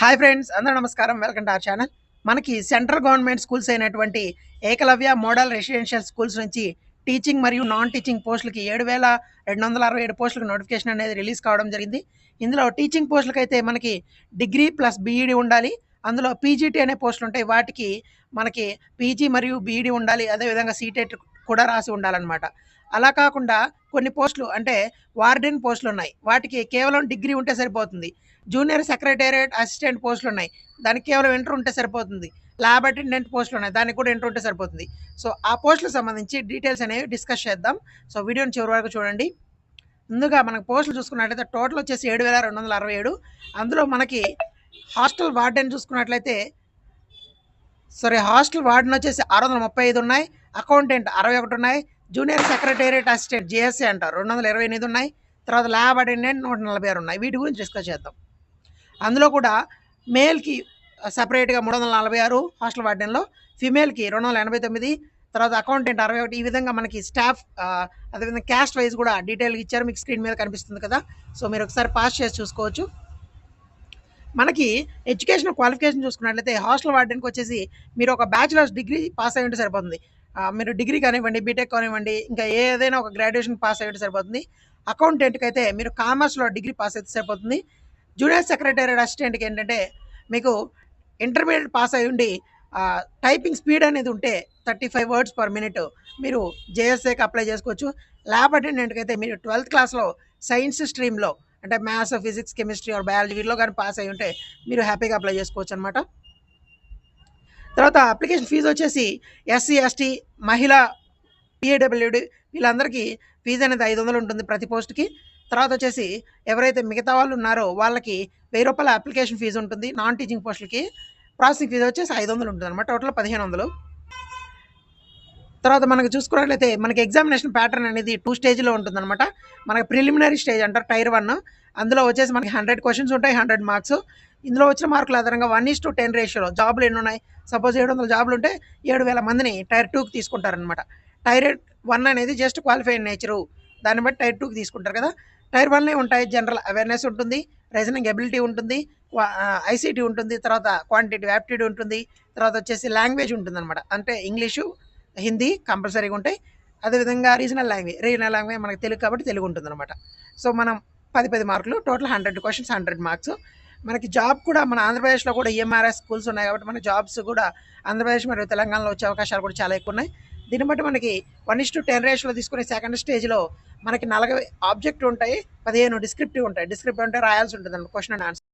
Hi friends, అందరూ నమస్కారం. Welcome to our channel. మనకి సెంట్రల్ గవర్నమెంట్ స్కూల్స్ అయినటువంటి ఏకలవ్య మోడల్ రెసిడెన్షియల్ స్కూల్స్ నుంచి టీచింగ్ మరియు నాన్ టీచింగ్ పోస్టులకి 7,267 పోస్టులకు నోటిఫికేషన్ అనేది రిలీజ్ కావడం జరిగింది. ఇందులో టీచింగ్ పోస్టులకైతే మనకి డిగ్రీ ప్లస్ బీఈడీ ఉండాలి. అందులో పీజీటీ అనే పోస్టులు ఉంటాయి. వాటికి మనకి పీజీ మరియు బీఈడీ ఉండాలి. అదేవిధంగా సీటెట్ కూడా రాసి ఉండాలన్నమాట. అలా కాకుండా కొన్ని పోస్టులు అంటే వార్డెన్ పోస్టులు ఉన్నాయి. వాటికి కేవలం డిగ్రీ ఉంటే సరిపోతుంది. జూనియర్ సెక్రటేరియట్ అసిస్టెంట్ పోస్టులు ఉన్నాయి. దానికి కేవలం ఇంటర్ ఉంటే సరిపోతుంది. ల్యాబ్ అటెండెంట్ పోస్టులు ఉన్నాయి. దానికి కూడా ఇంటర్ ఉంటే సరిపోతుంది. సో ఆ పోస్టులకు సంబంధించి డీటెయిల్స్ అనేవి డిస్కస్ చేద్దాం. సో వీడియోని చివరి వరకు చూడండి. ముందుగా మనకు పోస్టులు చూసుకున్నట్లయితే టోటల్ వచ్చేసి 7,267. అందులో మనకి హాస్టల్ వార్డెన్ చూసుకున్నట్లయితే హాస్టల్ వార్డెన్ వచ్చేసి 635 ఉన్నాయి. అకౌంటెంట్ 61 ఉన్నాయి. జూనియర్ సెక్రటేరియట్ అసిస్టెంట్ జేఎస్సీ అంటారు 228 ఉన్నాయి. తర్వాత ల్యాబ్ అటెండెంట్ 146 ఉన్నాయి. వీటి గురించి డిస్కస్ చేద్దాం. అందులో కూడా మేల్కి సపరేట్గా 346 హాస్టల్ వార్డెన్లో, ఫిమేల్కి 289, తర్వాత అకౌంటెంట్ 61. ఈ విధంగా మనకి స్టాఫ్ అదేవిధంగా క్యాస్ట్ వైజ్ కూడా డీటెయిల్గా ఇచ్చారు. మీకు స్క్రీన్ మీద కనిపిస్తుంది కదా. సో మీరు ఒకసారి పాస్ చేసి చూసుకోవచ్చు. మనకి ఎడ్యుకేషన్ క్వాలిఫికేషన్ చూసుకున్నట్లయితే హాస్టల్ వార్డెన్కి వచ్చేసి మీరు ఒక బ్యాచిలర్స్ డిగ్రీ పాస్ అయ్యి ఉంటే సరిపోతుంది. మీరు డిగ్రీ కానివ్వండి, బీటెక్ కానివ్వండి, ఇంకా ఏదైనా ఒక గ్రాడ్యుయేషన్ పాస్ అయ్యి ఉంటే సరిపోతుంది. అకౌంటెంట్కి అయితే మీరు కామర్స్లో డిగ్రీ పాస్ అయితే సరిపోతుంది. జూనియర్ సెక్రటేరియట్ అసిస్టెంట్కి ఏంటంటే మీకు ఇంటర్మీడియట్ పాస్ అయ్యి ఉండి టైపింగ్ స్పీడ్ అనేది ఉంటే 35 వర్డ్స్ పర్ మినిట్ మీరు జేఎస్ఏకి అప్లై చేసుకోవచ్చు. ల్యాబ్ అటెండెంట్కి అయితే మీరు 12th క్లాస్లో సైన్స్ స్ట్రీమ్లో అంటే maths, physics, chemistry or biology వీటిలో కానీ పాస్ అయ్యి ఉంటే మీరు హ్యాపీగా అప్లై చేసుకోవచ్చు అనమాట. తర్వాత అప్లికేషన్ ఫీజు వచ్చేసి ఎస్సీ, ఎస్టీ, మహిళా, పిఏడబ్ల్యూడి వీళ్ళందరికీ ఫీజు అనేది 500 ఉంటుంది ప్రతి పోస్ట్కి. తర్వాత వచ్చేసి ఎవరైతే మిగతా వాళ్ళు ఉన్నారో వాళ్ళకి 1000 రూపాయల అప్లికేషన్ ఫీజు ఉంటుంది. నాన్ టీచింగ్ పోస్టులకి ప్రాసెసింగ్ ఫీజు వచ్చేసి 500 ఉంటుంది అనమాట. టోటల్ 1500. తర్వాత మనకు చూసుకున్నట్లయితే మనకి ఎగ్జామినేషన్ ప్యాటర్న్ అనేది 2 స్టేజ్లో ఉంటుంది అనమాట. మనకి ప్రిలిమినరీ స్టేజ్ అంటారు, టైర్ 1. అందులో వచ్చేసి మనకి 100 క్వశ్చన్స్ ఉంటాయి, 100 మార్క్స్. ఇందులో వచ్చిన మార్కుల ఆధారంగా 1:10 రేషియోలో జాబులు ఎన్ని ఉన్నాయి, సపోజ్ 700 జాబులు ఉంటే 7,000 మందిని టైర్ 2కి తీసుకుంటారనమాట. టైర్ 1 అనేది జస్ట్ క్వాలిఫైడ్ నేచరు, దాన్ని బట్టి టైర్ 2కి తీసుకుంటారు కదా. టైర్ 1 ఉంటాయి, జనరల్ అవేర్నెస్ ఉంటుంది, రీజనింగ్ ఎబిలిటీ ఉంటుంది, ఐసీటీ ఉంటుంది, తర్వాత క్వాంటిటేటివ్ యాప్టిట్యూడ్ ఉంటుంది, తర్వాత వచ్చేసి లాంగ్వేజ్ ఉంటుంది అనమాట. అంటే ఇంగ్లీషు, హిందీ కంపల్సరీగా ఉంటాయి. అదేవిధంగా రీజనల్ లాంగ్వేజ్ మనకు తెలుగు కాబట్టి తెలుగు ఉంటుంది అనమాట. సో మనం 10 మార్కులు, టోటల్ 100 క్వశ్చన్స్, 100 మార్క్స్. మనకి జాబ్ కూడా మన ఆంధ్రప్రదేశ్లో కూడా ఈఎంఆర్ఎస్ స్కూల్స్ ఉన్నాయి కాబట్టి మన జాబ్స్ కూడా ఆంధ్రప్రదేశ్ మరియు తెలంగాణలో వచ్చే అవకాశాలు కూడా చాలా ఎక్కువ ఉన్నాయి. దీన్ని బట్టి మనకి 1:10 రేషియోలో తీసుకునే సెకండ్ స్టేజ్లో మనకి 40 ఆబ్జెక్టివ్ ఉంటాయి, 15 డిస్క్రిప్టివ్ ఉంటాయి. డిస్క్రిప్టివ్ అంటే రాయాల్సి ఉంటుంది క్వశ్చన్ అండ్ ఆన్సర్.